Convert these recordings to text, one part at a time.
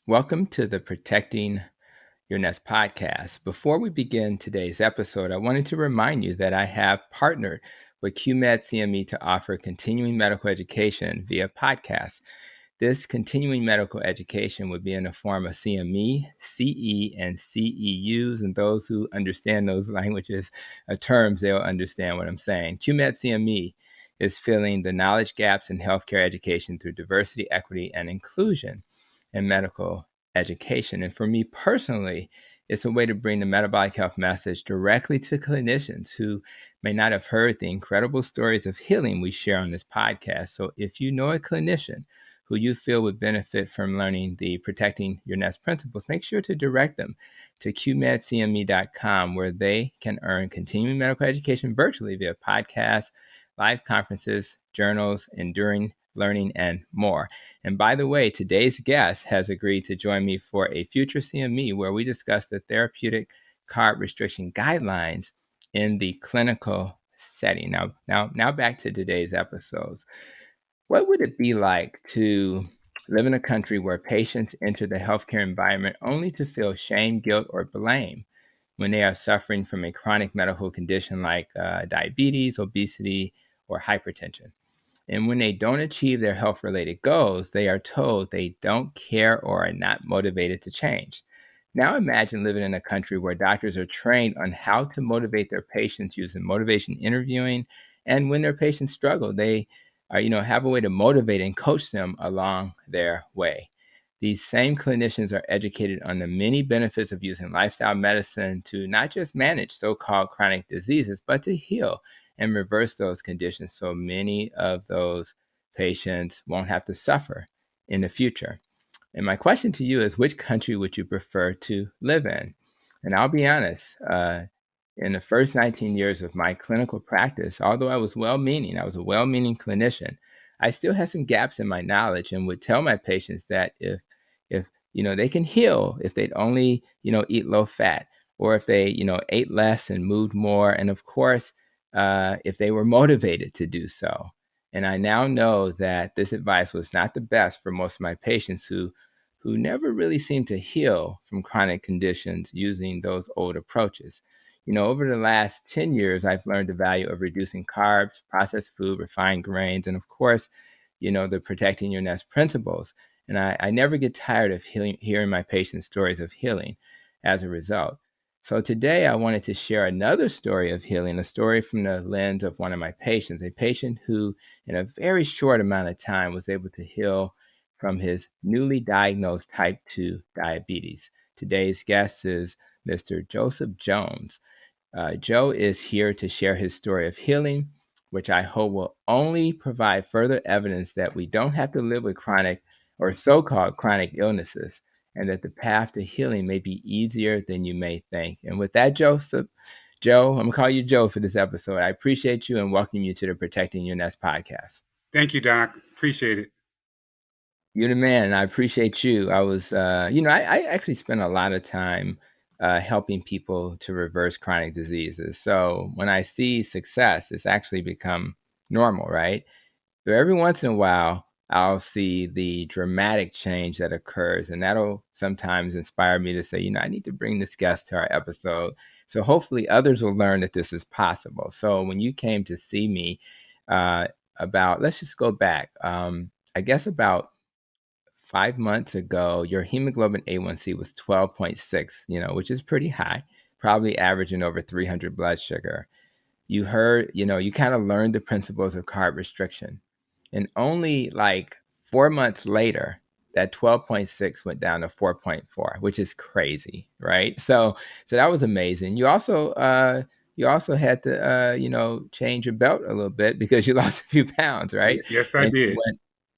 Welcome to the Protecting Your Nest podcast. Before we begin today's episode, I wanted to remind you that I have partnered with QMed CME to offer continuing medical education via podcast. This continuing medical education would be in the form of CME, CE, and CEUs. And those who understand those languages, terms, they'll understand what I'm saying. QMed CME is filling the knowledge gaps in healthcare education through diversity, equity, and inclusion in medical education. And for me personally, it's a way to bring the metabolic health message directly to clinicians who may not have heard the incredible stories of healing we share on this podcast. So if you know a clinician who you feel would benefit from learning the Protecting Your Nest principles, make sure to direct them to qmedcme.com, where they can earn continuing medical education virtually via podcasts, live conferences, journals, enduring learning, and more. And by the way, today's guest has agreed to join me for a future CME where we discuss the therapeutic carb restriction guidelines in the clinical setting. Now back to today's episodes. What would it be like to live in a country where patients enter the healthcare environment only to feel shame, guilt, or blame when they are suffering from a chronic medical condition like diabetes, obesity, or hypertension? And when they don't achieve their health-related goals, they are told they don't care or are not motivated to change. Now imagine living in a country where doctors are trained on how to motivate their patients using motivation interviewing. And when their patients struggle, they have a way to motivate and coach them along their way. These same clinicians are educated on the many benefits of using lifestyle medicine to not just manage so-called chronic diseases, but to heal and reverse those conditions so many of those patients won't have to suffer in the future. And my question to you is, which country would you prefer to live in? And I'll be honest, in the first 19 years of my clinical practice, although I was a well-meaning clinician, I still had some gaps in my knowledge and would tell my patients that if they can heal if they'd only, eat low fat, or if they, ate less and moved more. And of course, if they were motivated to do so. And I now know that this advice was not the best for most of my patients who never really seemed to heal from chronic conditions using those old approaches. Over the last 10 years, I've learned the value of reducing carbs, processed food, refined grains, and of course, the Protecting Your Nest principles. And I never get tired of hearing my patients' stories of healing as a result. So today I wanted to share another story of healing, a story from the lens of one of my patients, a patient who in a very short amount of time was able to heal from his newly diagnosed type 2 diabetes. Today's guest is Mr. Joesph Jones. Joe is here to share his story of healing, which I hope will only provide further evidence that we don't have to live with chronic or so-called chronic illnesses, and that the path to healing may be easier than you may think. And with that, Joe, I'm going to call you Joe for this episode. I appreciate you and welcome you to the Protecting Your Nest podcast. Thank you, Doc. Appreciate it. You're the man, and I appreciate you. I was, I actually spent a lot of time helping people to reverse chronic diseases. So when I see success, it's actually become normal, right? But every once in a while, I'll see the dramatic change that occurs, and that'll sometimes inspire me to say, I need to bring this guest to our episode. So hopefully others will learn that this is possible. So when you came to see me let's just go back, I guess about 5 months ago, your hemoglobin A1C was 12.6, which is pretty high, probably averaging over 300 blood sugar. You heard, you kind of learned the principles of carb restriction. And only like 4 months later, that 12.6 went down to 4.4, which is crazy, right? So that was amazing. You also had to change your belt a little bit because you lost a few pounds, right? Yes, I And did.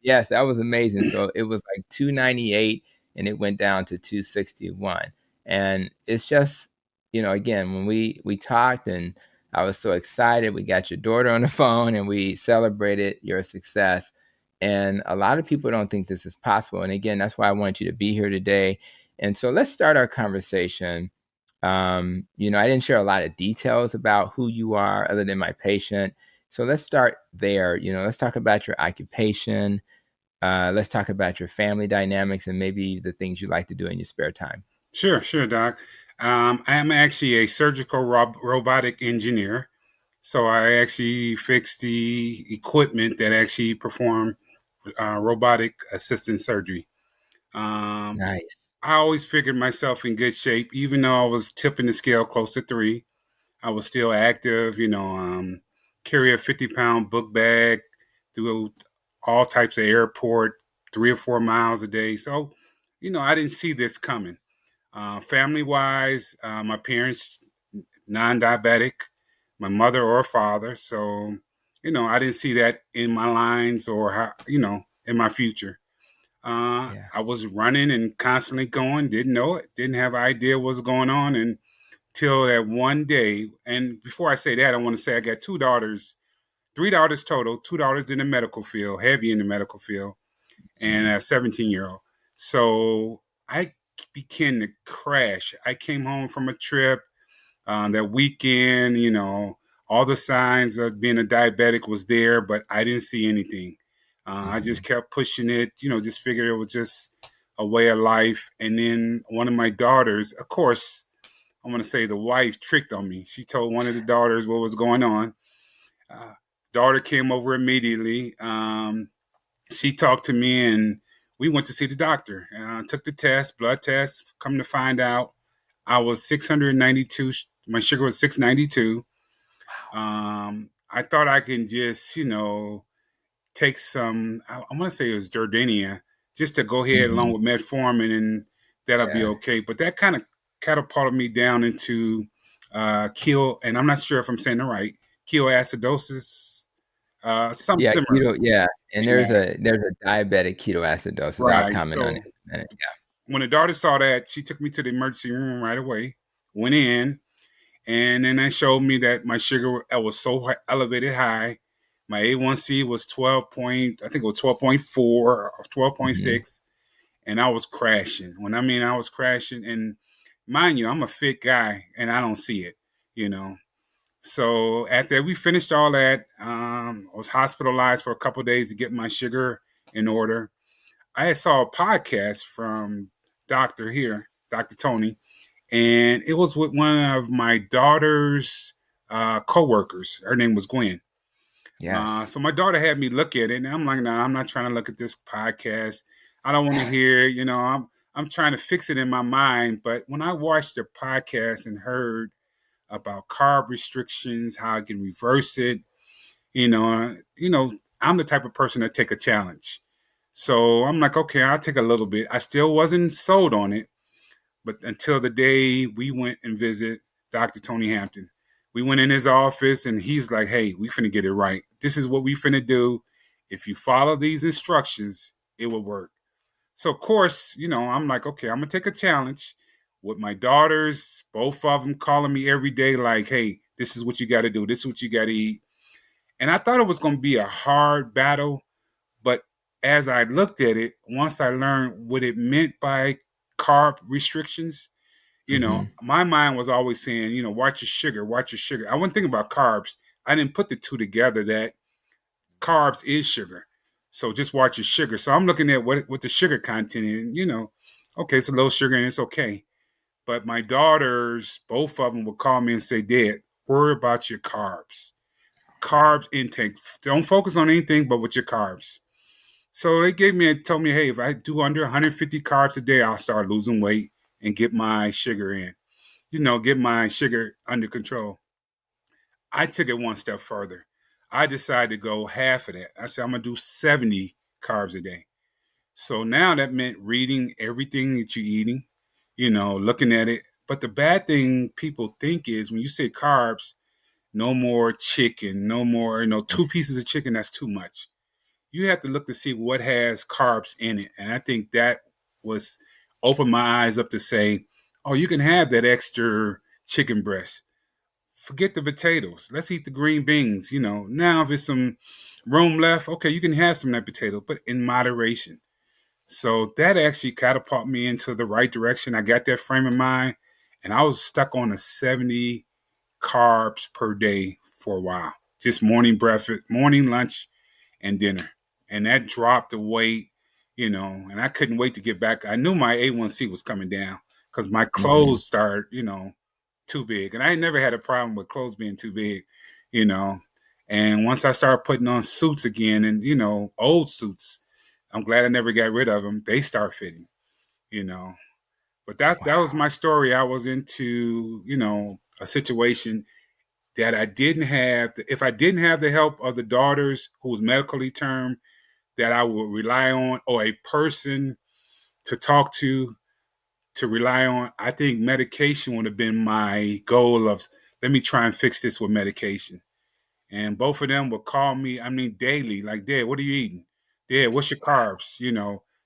yes, that was amazing. So it was like 298 and it went down to 261. And it's just, again, when we talked and I was so excited, we got your daughter on the phone and we celebrated your success. And a lot of people don't think this is possible. And again, that's why I want you to be here today. And so let's start our conversation. I didn't share a lot of details about who you are other than my patient. So let's start there. Let's talk about your occupation, Let's talk about your family dynamics and maybe the things you like to do in your spare time. Sure, Doc. I am actually a surgical robotic engineer. So I actually fix the equipment that actually perform robotic assisted surgery. Um, Nice. I always figured myself in good shape, even though I was tipping the scale close to 3. I was still active, carry a 50-pound book bag, do all types of airport, 3 or 4 miles a day. So, I didn't see this coming. Family wise, my parents non-diabetic, my mother or father. So, I didn't see that in my lines or how, in my future. Yeah. I was running and constantly going, didn't know it, didn't have an idea what was going on until that one day. And before I say that, I want to say I got 2 daughters, 3 daughters total, 2 daughters in the medical field, heavy in the medical field, and a 17-year-old. So I began to crash. I came home from a trip that weekend, all the signs of being a diabetic was there, but I didn't see anything. I just kept pushing it, just figured it was just a way of life. And then one of my daughters, of course, I want to say the wife tricked on me. She told one of the daughters what was going on. Uh, Daughter came over immediately. She talked to me and we went to see the doctor. Took the test, blood test. Come to find out, I was 692. My sugar was 692. I thought I can just, take some, I want to say it was Jordania, just to go ahead along Mhm. with Metformin and that'll be Yeah. okay. But that kind of catapulted me down into and I'm not sure if I'm saying it right, ketoacidosis, something Yeah, similar. keto. Yeah, and Yeah, there's a diabetic ketoacidosis. I'll right. comment on it So in a minute. when the daughter saw that, she took me to the emergency room right away, went in, and then they showed me that my sugar was so elevated high. My A1C was 12 point, I think it was 12.4 or Yeah. 12.6, and I was crashing. When I mean I was crashing, and mind you, I'm a fit guy, and I don't see it, you know. So after we finished all that, I was hospitalized for a couple of days to get my sugar in order. I saw a podcast from Doctor here, Dr. Tony, and it was with one of my daughter's co-workers. Her name was Gwen. Yes. So my daughter had me look at it, and I'm like, "No, I'm not trying to look at this podcast. I don't want to hear. I'm trying to fix it in my mind." But when I watched the podcast and heard about carb restrictions, how I can reverse it, I'm the type of person that take a challenge. So I'm like, okay, I'll take a little bit. I still wasn't sold on it, but until the day we went and visit Dr. Tony Hampton. We went in his office and he's like, hey, we finna get it right. This is what we finna do. If you follow these instructions, it will work. So of course, I'm like, okay, I'm gonna take a challenge with my daughters, both of them calling me every day, like, hey, this is what you gotta do, this is what you gotta eat. And I thought it was gonna be a hard battle, but as I looked at it, once I learned what it meant by carb restrictions, Hmm. my mind was always saying, watch your sugar, watch your sugar. I wasn't thinking about carbs. I didn't put the two together that carbs is sugar. So just watch your sugar. So I'm looking at what the sugar content is, okay, it's a low sugar and it's okay. But my daughters, both of them would call me and say, Dad, worry about your carbs. Carbs intake. Don't focus on anything but with your carbs. So they told me, hey, if I do under 150 carbs a day, I'll start losing weight and get my sugar in, get my sugar under control. I took it one step further. I decided to go half of that. I said, I'm going to do 70 carbs a day. So now that meant reading everything that you're eating, looking at it. But the bad thing people think is when you say carbs, no more chicken, no more, 2 pieces of chicken, that's too much. You have to look to see what has carbs in it. And I think that was opened my eyes up to say, oh, you can have that extra chicken breast. Forget the potatoes. Let's eat the green beans. Now if there's some room left, okay, you can have some of that potato, but in moderation. So that actually catapulted me into the right direction. I got that frame of mind, and I was stuck on a 70 carbs per day for a while. Just morning breakfast, morning lunch, and dinner. And that dropped the weight. and I couldn't wait to get back. I knew my A1C was coming down because my Mm-hmm. clothes started, too big. And I never had a problem with clothes being too big, you know. And once I started putting on suits again and, old suits, I'm glad I never got rid of them. They start fitting, you know. But that was Wow. my story. I was into, a situation that I didn't have. If I didn't have the help of the daughters who was medically termed, that I would rely on, or a person to talk to rely on, I think medication would have been my goal of, let me try and fix this with medication. And both of them would call me, I mean, daily, like, Dad, what are you eating? Dad, what's your carbs?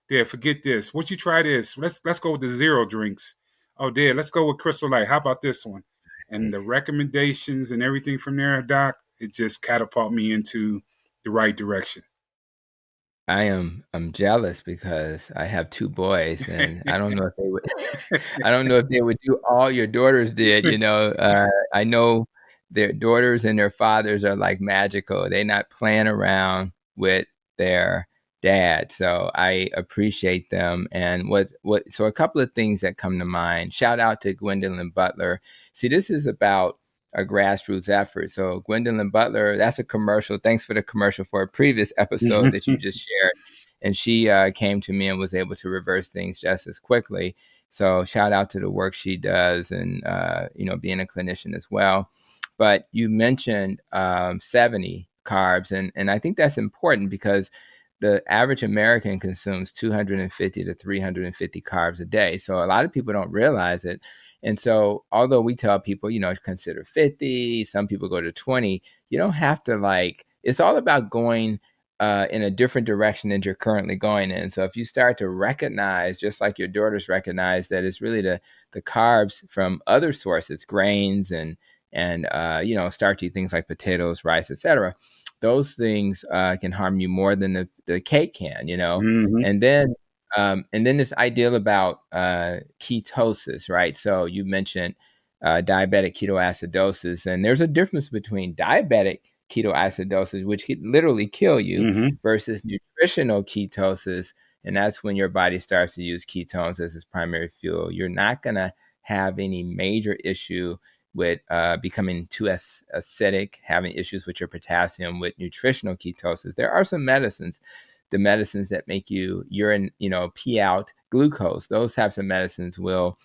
Dad, forget this. What you try this? Let's go with the zero drinks. Oh, Dad, let's go with Crystal Light. How about this one? And the recommendations and everything from there, Doc, it just catapulted me into the right direction. I'm jealous because I have 2 boys, and I don't know if they would I don't know if they would do all your daughters did, I know their daughters and their fathers are, like, magical. They're not playing around with their dad, so I appreciate them, and so a couple of things that come to mind. Shout out to Gwendolyn Butler. See, this is about a grassroots effort. So Gwendolyn Butler, that's a commercial. Thanks for the commercial for a previous episode that you just shared. And she came to me and was able to reverse things just as quickly. So shout out to the work she does and, being a clinician as well. But you mentioned 70 carbs. And I think that's important because the average American consumes 250 to 350 carbs a day. So a lot of people don't realize it. And so, although we tell people, consider 50, some people go to 20, you don't have to it's all about going in a different direction than you're currently going in. So if you start to recognize, just like your daughters recognize, that it's really the carbs from other sources, grains and starchy things like potatoes, rice, etc. Those things can harm you more than the cake can. Mm-hmm. And then this ideal about ketosis, right? So you mentioned diabetic ketoacidosis, and there's a difference between diabetic ketoacidosis, which could literally kill you, Mm-hmm. versus nutritional ketosis, and that's when your body starts to use ketones as its primary fuel. You're not going to have any major issue with becoming too acidic, having issues with your potassium with nutritional ketosis. There are some medicines, the medicines that make you urine, pee out glucose. Those types of medicines will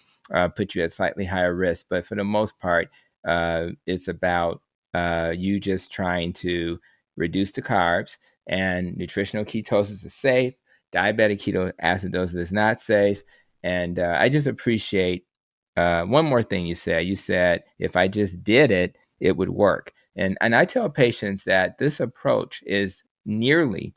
put you at slightly higher risk. But for the most part, it's about you just trying to reduce the carbs, and nutritional ketosis is safe. Diabetic ketoacidosis is not safe. And I just appreciate one more thing you said. You said, if I just did it, it would work. And I tell patients that this approach is nearly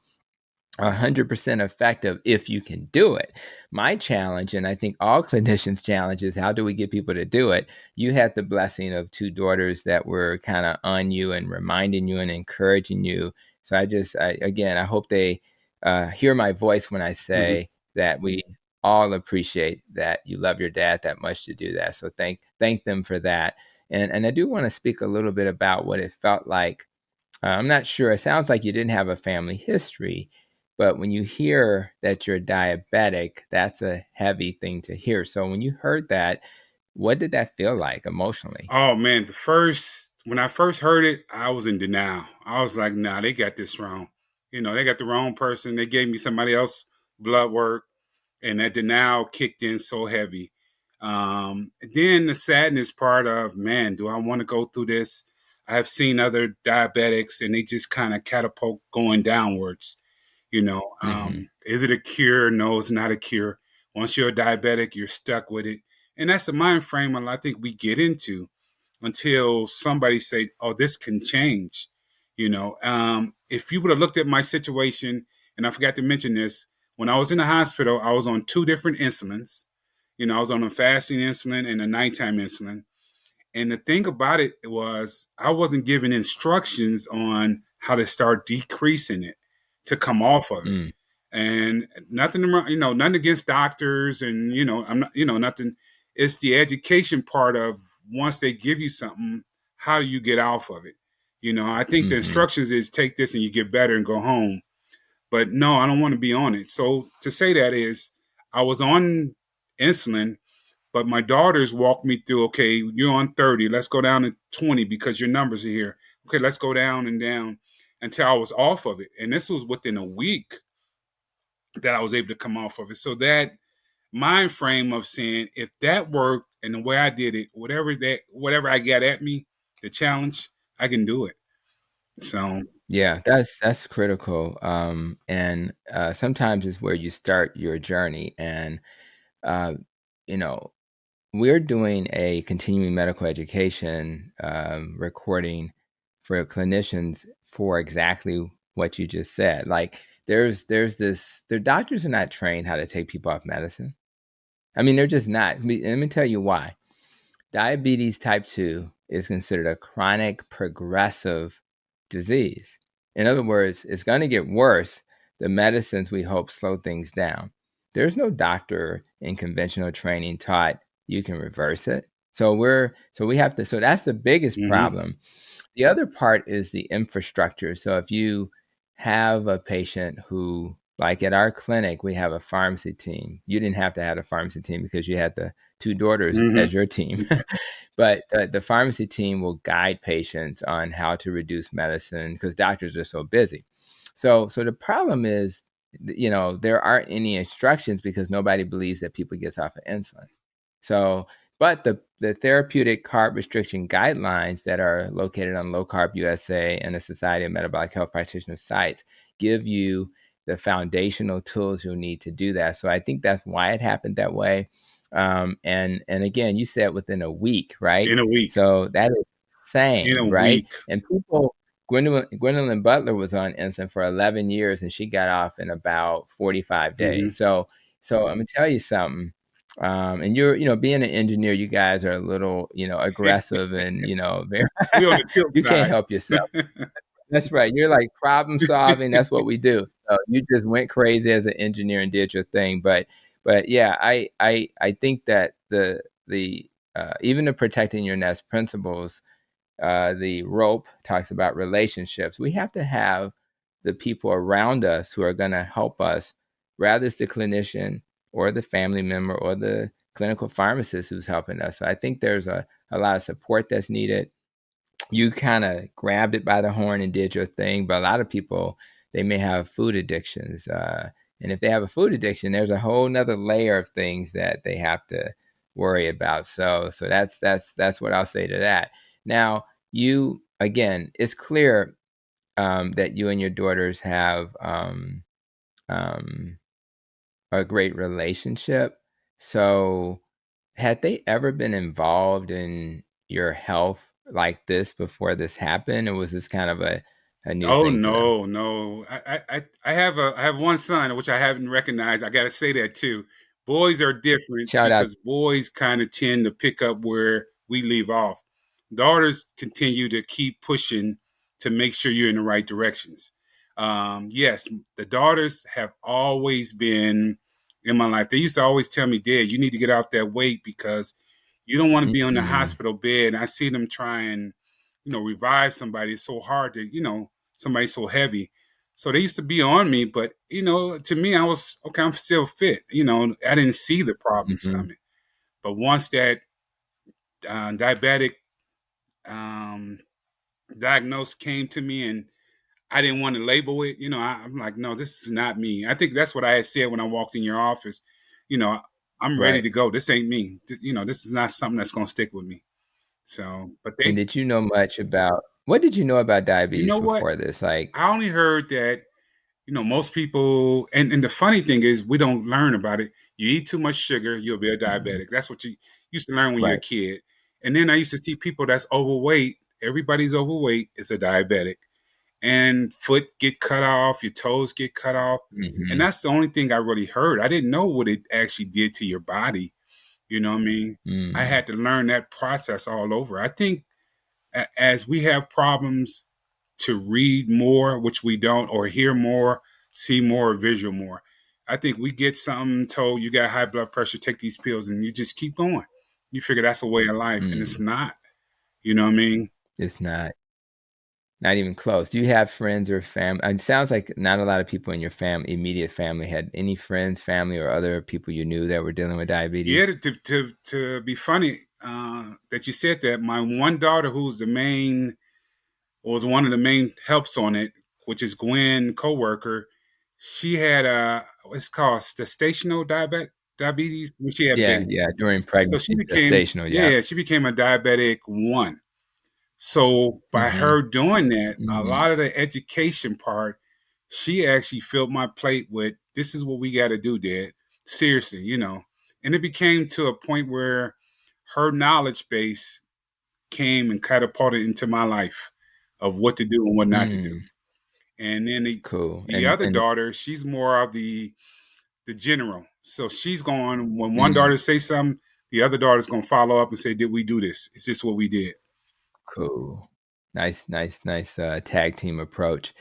100% effective if you can do it. My challenge, and I think all clinicians' challenge, is how do we get people to do it? You had the blessing of 2 daughters that were kind of on you and reminding you and encouraging you. So again, I hope they hear my voice when I Mm-hmm. say that we all appreciate that you love your dad that much to do that. So thank them for that. And I do want to speak a little bit about what it felt like. I'm not sure. It sounds like you didn't have a family history, but when you hear that you're diabetic, that's a heavy thing to hear. So when you heard that, what did that feel like emotionally? Oh man, when I first heard it, I was in denial. I was like, nah, they got this wrong. They got the wrong person. They gave me somebody else blood work, and that denial kicked in so heavy. Then the sadness part of, man, do I want to go through this? I have seen other diabetics, and they just kind of catapult going downwards. Hmm. Is it a cure? No, it's not a cure. Once you're a diabetic, you're stuck with it, and that's the mind frame I think we get into until somebody say, "Oh, this can change." If you would have looked at my situation, and I forgot to mention this, when I was in the hospital, I was on 2 different insulins. I was on a fasting insulin and a nighttime insulin. And the thing about it was, I wasn't given instructions on how to start decreasing it to come off of it. Mm, And nothing, nothing against doctors, and I'm not, nothing. It's the education part of, once they give you something, how do you get off of it? I think the hmm. instructions is, take this and you get better and go home. But no, I don't want to be on it. So to say that is, I was on insulin, but my daughters walked me through, okay, you're on 30. Let's go down to 20 because your numbers are here. Okay, let's go down and down until I was off of it. And this was within a week that I was able to come off of it. So that mind frame of saying, if that worked and the way I did it, whatever I got at me, the challenge, I can do it. So Yeah, that's critical. And sometimes it's where you start your journey. And uh, you know, we're doing a continuing medical education recording for clinicians for exactly what you just said. Like, their doctors are not trained how to take people off medicine. I mean, they're just not. Let me tell you why. Diabetes type 2 is considered a chronic progressive disease. In other words, it's going to get worse. The medicines we hope slow things down. There's no doctor in conventional training taught you can reverse it. So that's the biggest mm-hmm, problem. The other part is the infrastructure. So if you have a patient who, like at our clinic, we have a pharmacy team. You didn't have to have a pharmacy team because you had the two daughters mm-hmm, as your team. But the pharmacy team will guide patients on how to reduce medicine because doctors are so busy. So the problem is, there aren't any instructions because nobody believes that people get off of insulin. So, but the therapeutic carb restriction guidelines that are located on Low Carb USA and the Society of Metabolic Health Practitioners sites give you the foundational tools you'll need to do that. So I think that's why it happened that way. And again, you said within a week, right? in a week, So that is in a insane, right? week. And Gwendolyn Butler was on insulin for 11 years and she got off in about 45 Mm-hmm. days. So I'm gonna tell you something. And being an engineer, you guys are a little, aggressive and, very, We on the tilt you can't side. help yourself. That's right. You're like problem solving. That's what we do. So you just went crazy as an engineer and did your thing. But yeah, I think that the even the protecting your nest principles, the rope talks about relationships. We have to have the people around us who are going to help us, rather it's the clinician or the family member or the clinical pharmacist who's helping us. So I think there's a lot of support that's needed. You kind of grabbed it by the horn and did your thing, but a lot of people, they may have food addictions. And if they have a food addiction, there's a whole nother layer of things that they have to worry about. So that's what I'll say to that. Now, you, again, it's clear that you and your daughters have um, a great relationship. So, had they ever been involved in your health like this before this happened, or was this kind of a new Oh thing for them? no, no. I have one son which I haven't recognized. I got to say that too. Boys are different Shout out. because boys kind of tend to pick up where we leave off. Daughters continue to keep pushing to make sure you're in the right directions. Yes, the daughters have always been in my life. They used to always tell me, "Dad, you need to get off that weight because you don't want to be on the Mm-hmm. hospital bed." And I see them try and revive somebody. It's so hard to somebody so heavy. So they used to be on me, but to me, I was okay. I'm still fit. I didn't see the problems Mm-hmm. coming. But once that diabetic um, diagnosis came to me, and I didn't want to label it, I'm like, no, this is not me. I think that's what I had said when I walked in your office. You know, I'm ready Right. to go. This ain't me. This is not something that's going to stick with me. So, but And did you know much about what did you know about you diabetes know what? before this? Like, I only heard that most people, and the funny thing is, we don't learn about it. You eat too much sugar, you'll be a mhm, diabetic. That's what you used to learn when you're a right. kid. And then I used to see people that's overweight. Everybody's overweight is a diabetic. And foot get cut off, your toes get cut off. And Mm-hmm. that's the only thing I really heard. I didn't know what it actually did to your body. You know what I mean? I Mm, had to learn that process all over. I think as we have problems to read more, which we don't, or hear more, see more, or visual more. I think we get something told you got high blood pressure, take these pills, and you just keep going. You figure that's a way of life, and it's mm. not. You know what I mean? It's not. Not even close. Do you have friends or family? It sounds like not a lot of people in your immediate family had any friends, family, or other people you knew that were dealing with Yeah, diabetes. to be funny that you said that. My one daughter, who's the main, was one of the main helps on it, which is Gwen, coworker. She had what's called gestational diabetes when she had a Yeah, baby. yeah. During So she pregnancy, became, gestational. Yeah. yeah, she became a diabetic 1. So by Mm-hmm. her doing that, a Mm-hmm. lot of the education part, she actually filled my plate with, this is what we got to do, Dad. Seriously, And it became to a point where her knowledge base came and catapulted into my life of what to do and what not to do. Mm, And then cool. the other daughter, she's more of the general. So she's going, when one Mm, daughter say something, the other daughter's going to follow up and say, did we do this? Is this what we did? cool. Nice, nice, nice tag team approach.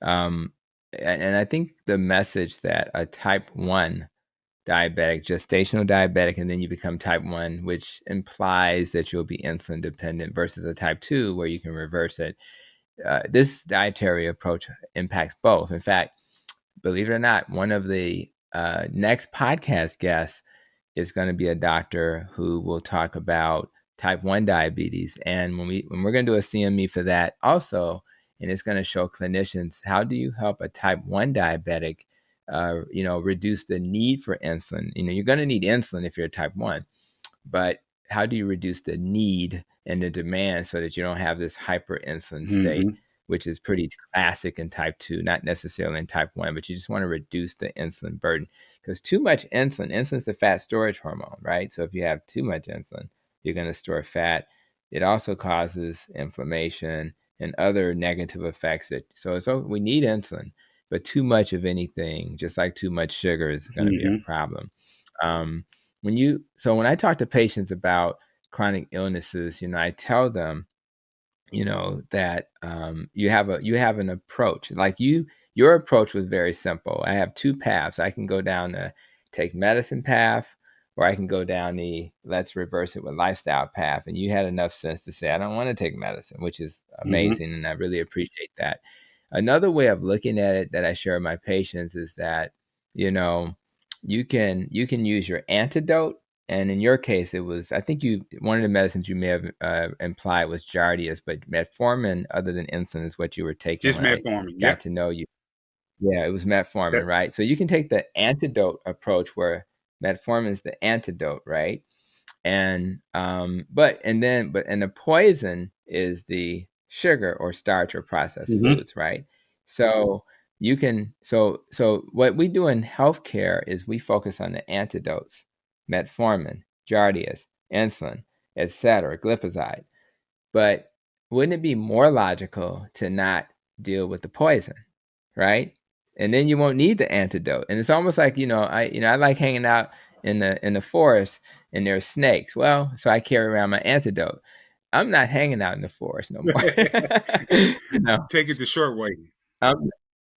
Um, and I think the message that a type 1 diabetic, gestational diabetic, and then you become type 1, which implies that you'll be insulin dependent versus a type 2 where you can reverse it. This dietary approach impacts both. In fact, believe it or not, one of the next podcast guests is going to be a doctor who will talk about type 1 diabetes. And when we're going to do a CME for that also, and it's going to show clinicians how do you help a type 1 diabetic reduce the need for insulin. You're going to need insulin if you're a type 1, but how do you reduce the need and the demand so that you don't have this hyperinsulin state, Mm-hmm. which is pretty classic in type 2, not necessarily in type 1, but you just want to reduce the insulin burden because too much insulin's a fat storage hormone, right? So if you have too much insulin, you're going to store fat. It also causes inflammation and other negative effects. So we need insulin, but too much of anything, just like too much sugar, is going to be a Mm-hmm. problem. Um, when I talk to patients about chronic illnesses, I tell them, that you have an approach. Like your approach was very simple. I have two paths. I can go down the take medicine path, or I can go down the let's reverse it with lifestyle path. And you had enough sense to say, I don't want to take medicine, which is Mm-hmm. amazing, and I really appreciate that. Another way of looking at it that I share with my patients is that, you know, you can use your antidote, and in your case, it was, I think one of the medicines you may have implied was Jardiance, but Metformin, other than insulin, is what you were taking Just when I metformin. got Yep. to know you. Yeah, it was Metformin, That, right? So you can take the antidote approach where Metformin is the antidote, right? And and the poison is the sugar or starch or processed mm-hmm. foods, right? So what we do in healthcare is we focus on the antidotes: metformin, Jardiance, insulin, etc., glipizide. But wouldn't it be more logical to not deal with the poison, right? And then you won't need the antidote. And it's almost like, I like hanging out in the forest and there's snakes. Well, so I carry around my antidote. I'm not hanging out in the forest no more. you know, Take it the short way. I'm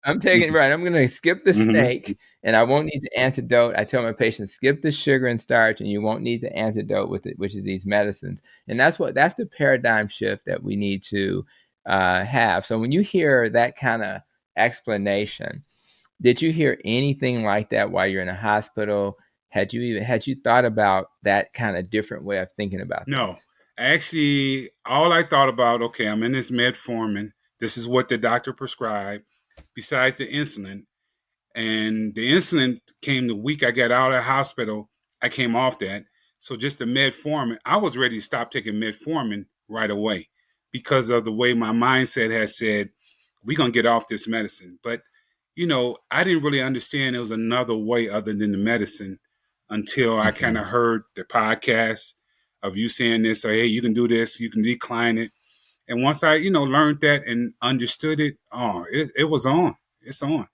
I'm taking right. I'm going to skip the Mm-hmm. snake, and I won't need the antidote. I tell my patients, skip the sugar and starch, and you won't need the antidote with it, which is these medicines. And that's the paradigm shift that we need to have. So when you hear that kind of explanation, did you hear anything like that while you're in a hospital? Had you thought about that kind of different way of thinking about No, things? actually, all I thought about, okay, I'm in this metformin. This is what the doctor prescribed, besides the insulin. And the insulin came the week I got out of the hospital. I came off that. So just the metformin, I was ready to stop taking metformin right away because of the way my mindset has said, we're going to get off this medicine. But, I didn't really understand there was another way other than the medicine until I kind Hmm. of heard the podcast of you saying this. So, hey, you can do this, you can decline it. And once I, learned that and understood it, it was on. It's on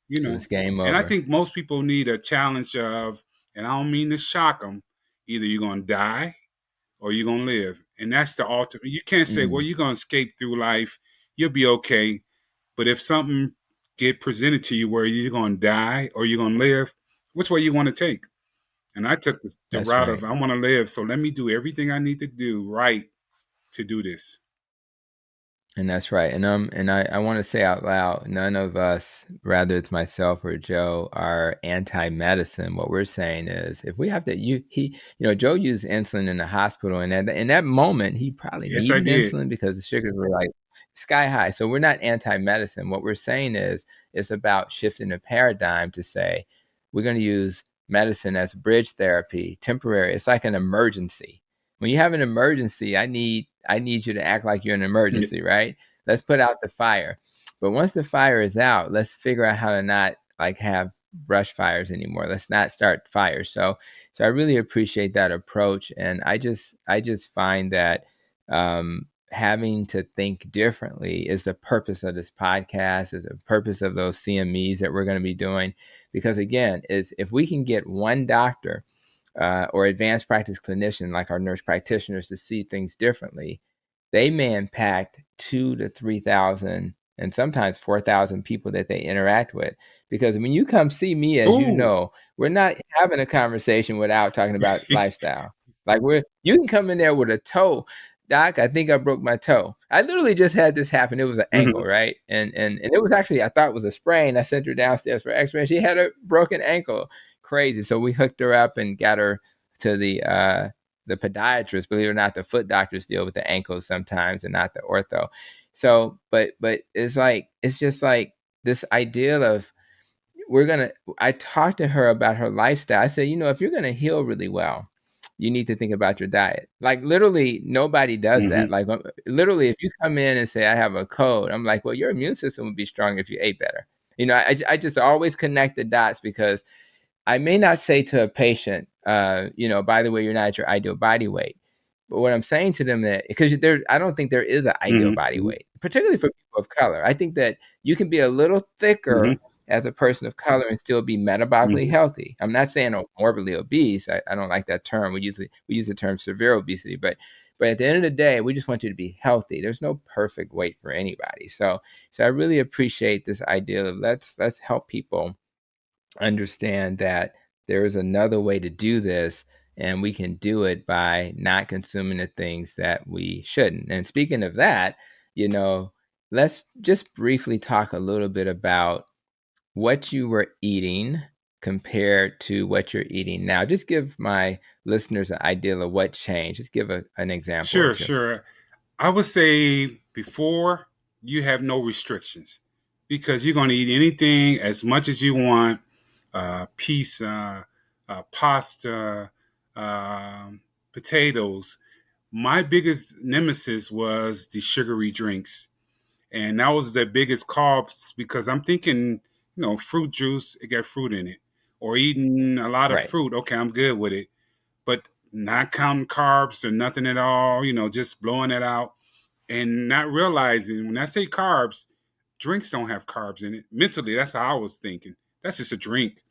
you It know. was game And I over. think most people need a challenge of, and I don't mean to shock them, either you're going to die or you're going to live. And that's the ultimate. You can't say, well, Mm, you're going to escape through life. You'll be okay. But if something get presented to you where you're going to die or you're going to live, which way you want to take? And I took the that's route of, right. I want to live. So let me do everything I need to do right to do this. And that's right. And I want to say out loud, none of us, rather it's myself or Joe, are anti-medicine. What we're saying is, if we have to, Joe used insulin in the hospital, and in that moment, he probably Yes, I needed did. insulin because the sugars were like sky high. So we're not anti-medicine. What we're saying is, it's about shifting the paradigm to say, we're going to use medicine as bridge therapy, temporary. It's like an emergency. When you have an emergency, I need you to act like you're in an emergency, right? Let's put out the fire. But once the fire is out, let's figure out how to not like have brush fires anymore. Let's not start fires. So I really appreciate that approach, and I just find that having to think differently is the purpose of this podcast, is the purpose of those CMEs that we're going to be doing. Because again, is if we can get one doctor or advanced practice clinician like our nurse practitioners to see things differently, they may impact 2,000 to 3,000 and sometimes 4,000 people that they interact with. Because when you come see me, as you Oh. know, we're not having a conversation without talking about lifestyle. Like you can come in there with a toe. Doc, I think I broke my toe. I literally just had this happen. It was an ankle, right? And it was actually, I thought it was a sprain. I sent her downstairs for x-ray. She had a broken ankle. Crazy. So we hooked her up and got her to the podiatrist. Believe it or not, the foot doctors deal with the ankles sometimes and not the ortho. So, but it's just like this idea of I talked to her about her lifestyle. I said, if you're gonna heal really well, you need to think about your diet. Like literally nobody does that. Like literally, if you come in and say, I have a cold, I'm like, well, your immune system would be stronger if you ate better. I just always connect the dots, because I may not say to a patient, by the way, you're not at your ideal body weight. But what I'm saying to them, that because I don't think there is an ideal body weight, particularly for people of color. I think that you can be a little thicker as a person of color and still be metabolically healthy. I'm not saying morbidly obese. I don't like that term. We use the term severe obesity, but at the end of the day, we just want you to be healthy. There's no perfect weight for anybody. So I really appreciate this idea of let's help people understand that there is another way to do this, and we can do it by not consuming the things that we shouldn't. And speaking of that, let's just briefly talk a little bit about what you were eating compared to what you're eating now. Just give my listeners an idea of what changed. Just give an example or Sure, two. sure. I would say before, you have no restrictions because you're going to eat anything as much as you want, pizza, pasta, potatoes. My biggest nemesis was the sugary drinks. And that was the biggest carbs because I'm thinking, fruit juice, it got fruit in it. Or eating a lot of Right. fruit, okay, I'm good with it. But not counting carbs or nothing at all, just blowing it out and not realizing when I say carbs, drinks don't have carbs in it. Mentally, that's how I was thinking. That's just a drink.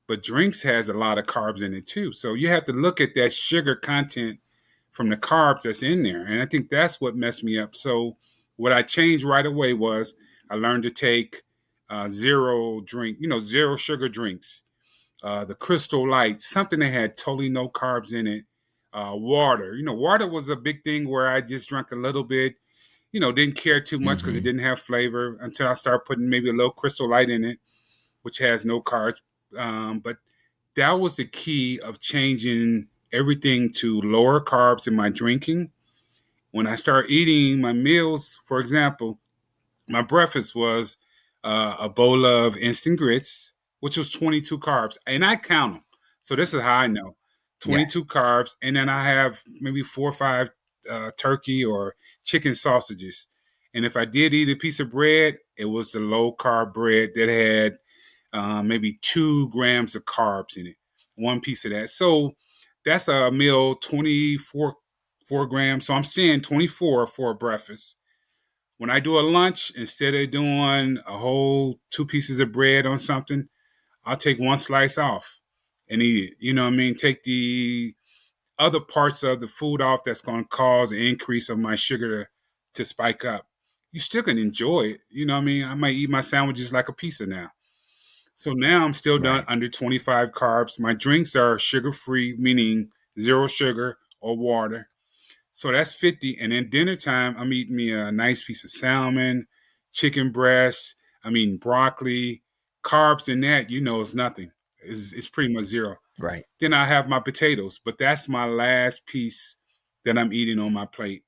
But drinks has a lot of carbs in it too. So you have to look at that sugar content from the carbs that's in there. And I think that's what messed me up. So what I changed right away was I learned to take zero sugar drinks, the Crystal Light, something that had totally no carbs in it. Water, water was a big thing where I just drank a little bit, didn't care too much because it didn't have flavor until I started putting maybe a little Crystal Light in it, which has no carbs. But that was the key of changing everything to lower carbs in my drinking. When I start eating my meals, for example, my breakfast was a bowl of instant grits, which was 22 carbs, and I count them. So this is how I know: Yeah. 22 carbs, and then I have maybe 4 or 5 turkey or chicken sausages. And if I did eat a piece of bread, it was the low carb bread that had maybe 2 grams of carbs in it, one piece of that. So that's a meal, 24 4 grams. So I'm saying 24 for a breakfast. When I do a lunch, instead of doing a whole 2 pieces of bread on something, I'll take one slice off and eat it. You know what I mean? Take the other parts of the food off that's going to cause an increase of my sugar to spike up. You still can enjoy it. You know what I mean? I might eat my sandwiches like a pizza now. So now I'm still done Right. under 25 carbs. My drinks are sugar free, meaning zero sugar or water. So that's 50. And then dinner time, I'm eating me a nice piece of salmon, chicken breast. I'm eating broccoli. Carbs in that, is nothing. It's pretty much zero. Right. Then I have my potatoes, but that's my last piece that I'm eating on my plate.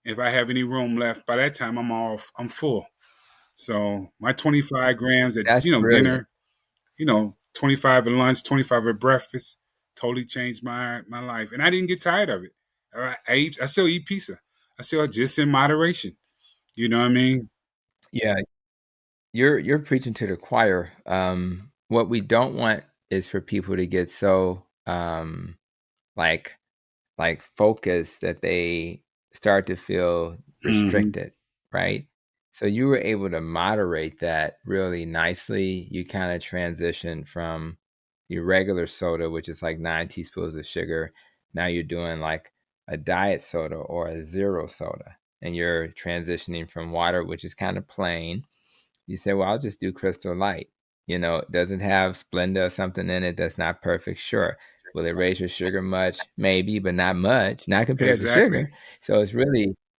If I have any room left, by that time I'm full. So my 25 grams at That's brilliant. dinner, 25 at lunch, 25 at breakfast, totally changed my life. And I didn't get tired of it. I still eat pizza. I still just in moderation. You know what I mean? Yeah, you're preaching to the choir. What we don't want is for people to get so like focused that they start to feel Mm-hmm. restricted, right? So you were able to moderate that really nicely. You kind of transitioned from your regular soda, which is like 9 teaspoons of sugar. Now you're doing like a diet soda or a zero soda, and you're transitioning from water, which is kind of plain. You say, well, I'll just do Crystal Light. Does it have Splenda or something in it that's not perfect? Sure. Will it raise your sugar much? Maybe, but not much, not compared to Exactly. sugar. So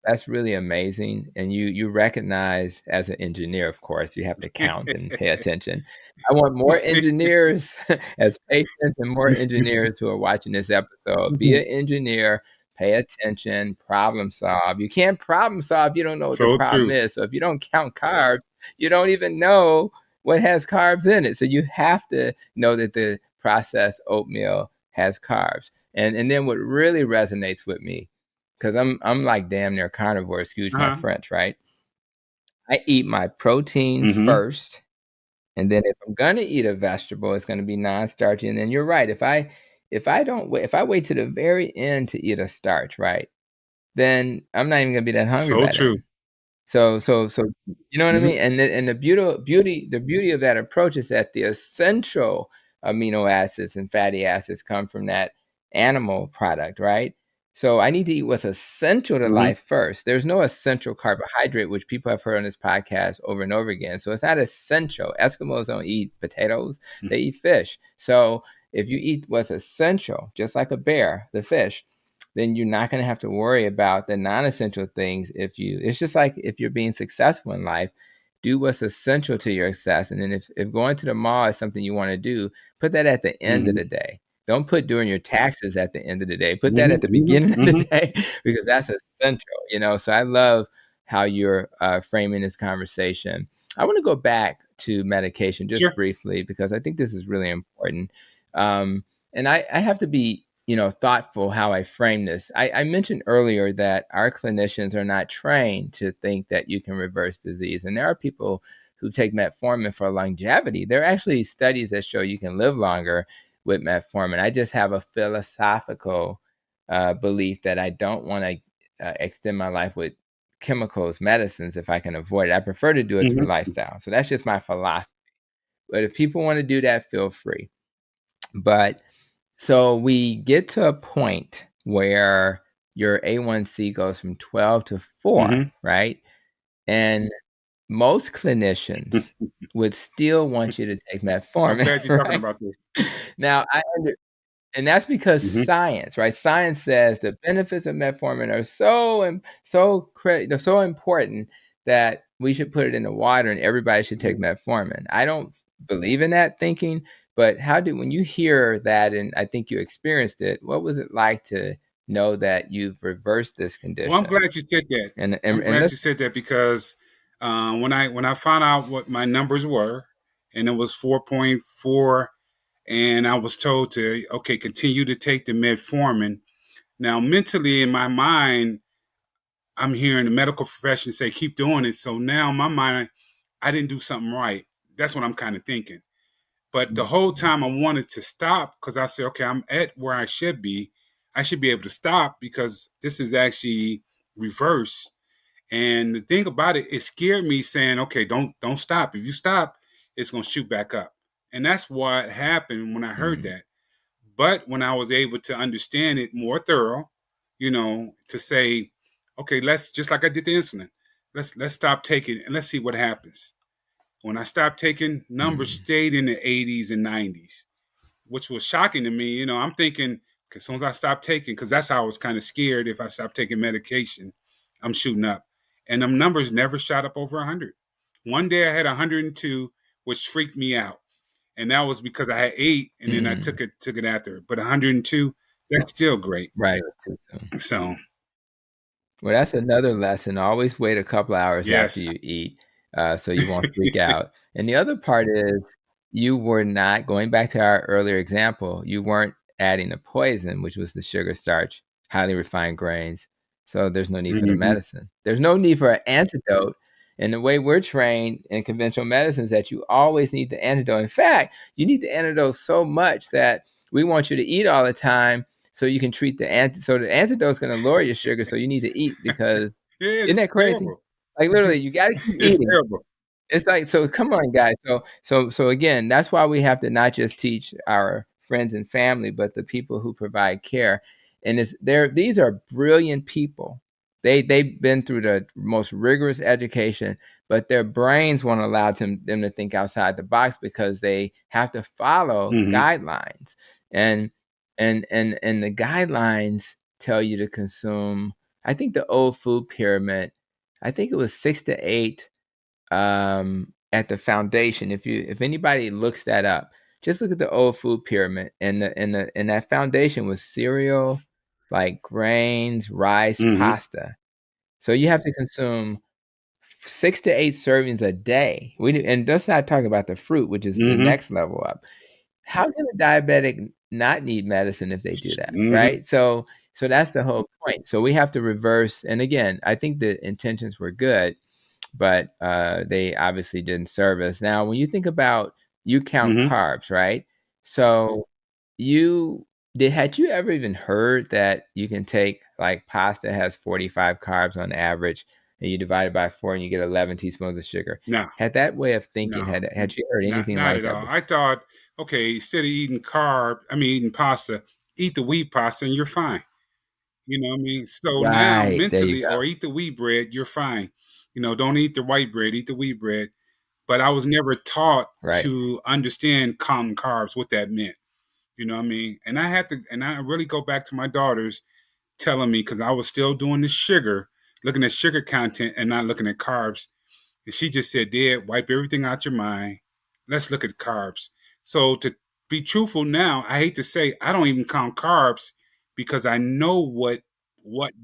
that's really amazing. And you recognize, as an engineer, of course, you have to count and pay attention. I want more engineers as patients and more engineers who are watching this episode. Be an engineer, pay attention, problem solve. You can't problem solve if you don't know what the So problem true. is. So if you don't count carbs, you don't even know what has carbs in it. So you have to know that the processed oatmeal has carbs. And then what really resonates with me, because I'm like damn near carnivore, excuse my Uh-huh. French, right? I eat my protein Mm-hmm. first, and then if I'm gonna eat a vegetable, it's gonna be non-starchy. And then you're right. If I wait to the very end to eat a starch, right, then I'm not even gonna be that hungry So by true. then. So you know what I Mm-hmm. mean? And the beauty of that approach is that the essential amino acids and fatty acids come from that animal product, right? So I need to eat what's essential to Mm-hmm. life first. There's no essential carbohydrate, which people have heard on this podcast over and over again. So it's not essential. Eskimos don't eat potatoes, they eat fish. So if you eat what's essential, just like a bear, the fish, then you're not going to have to worry about the non-essential things. It's just like if you're being successful in life, do what's essential to your success. And then if going to the mall is something you want to do, put that at the end of Mm-hmm. the day. Don't put doing your taxes at the end of the day. Put that at the Mm-hmm. beginning of the Mm-hmm. day because that's essential. So I love how you're framing this conversation. I want to go back to medication just Sure. briefly because I think this is really important. And I have to be thoughtful how I frame this. I mentioned earlier that our clinicians are not trained to think that you can reverse disease, and there are people who take metformin for longevity. There are actually studies that show you can live longer with metformin. I just have a philosophical belief that I don't want to extend my life with chemicals, medicines, if I can avoid it. I prefer to do it through Mm-hmm. lifestyle. So that's just my philosophy. But if people want to do that, feel free. But so we get to a point where your A1C goes from 12 to 4, Mm-hmm. right? And most clinicians would still want you to take I'm metformin, glad you're talking right? about this. Now, and that's because Mm-hmm. science, right? Science says the benefits of metformin are so important that we should put it in the water and everybody should take metformin. I don't believe in that thinking, but when you hear that, and I think you experienced it, what was it like to know that you've reversed this Well, I'm condition? glad you said that. And I'm and glad let's you said that because when I found out what my numbers were, and it was 4.4, and I was told to continue to take the metformin. Now, mentally in my mind, I'm hearing the medical profession say keep doing it. So now in my mind, I didn't do something right. That's what I'm kind of thinking. But the whole time I wanted to stop because I said, okay, I'm at where I should be. I should be able to stop because this is actually reverse. And the thing about it, it scared me saying, okay, don't stop. If you stop, it's gonna shoot back up. And that's what happened when I heard mm, that. But when I was able to understand it more thorough, to say, okay, let's just like I did the insulin, let's stop taking and let's see what happens. When I stopped taking, numbers mm, stayed in the 80s and 90s, which was shocking to me. I'm thinking As soon as I stopped taking, because that's how I was kind of scared. If I stopped taking medication, I'm shooting up, and them numbers never shot up over 100. One day I had 102, which freaked me out, and that was because I had 8, and then I took it after. But 102, that's still great. Right. Too soon. So, well, that's another lesson. Always wait a couple hours after yes. you eat, so you won't freak out. And the other part is you were not going back to our earlier example. You weren't adding the poison, which was the sugar, starch, highly refined grains. So there's no need for the medicine. There's no need for an antidote. And the way we're trained in conventional medicine is that you always need the antidote. In fact, you need the antidote so much that we want you to eat all the time so you can treat the so the antidote is going to lower your sugar, so you need to eat because Yeah, isn't it's that crazy? terrible. Like literally, you got to keep It's eating. terrible. It's like, so come on, guys. So again, that's why we have to not just teach our friends and family, but the people who provide care. And these are brilliant people. They've been through the most rigorous education, but their brains won't allow them to think outside the box because they have to follow guidelines. And the guidelines tell you to consume, I think the old food pyramid, I think it was 6 to 8 at the foundation. If anybody looks that up, just look at the old food pyramid, and that foundation was cereal, like grains, rice, pasta. So you have to consume 6 to 8 servings a day. And let's not talk about the fruit, which is the next level up. How can a diabetic not need medicine if they do that, right? So that's the whole point. So we have to reverse. And again, I think the intentions were good, but they obviously didn't serve us. Now, when you think about, you count carbs, right? So had you ever even heard that you can take, like, pasta has 45 carbs on average, and you divide it by 4 and you get 11 teaspoons of sugar? No. Had that way of thinking, No. had you heard anything not like at that all. before? I thought, okay, instead of eating pasta, eat the wheat pasta and you're fine. You know what I mean? So now Right, there you mentally, go. or eat the wheat bread, you're fine. Don't eat the white bread, eat the wheat bread. But I was never taught Right. to understand common carbs, what that meant. You know what I mean? And I really go back to my daughters telling me, because I was still doing the sugar, looking at sugar content and not looking at carbs. And she just said, Dad, wipe everything out your mind. Let's look at carbs. So to be truthful now, I hate to say I don't even count carbs because I know what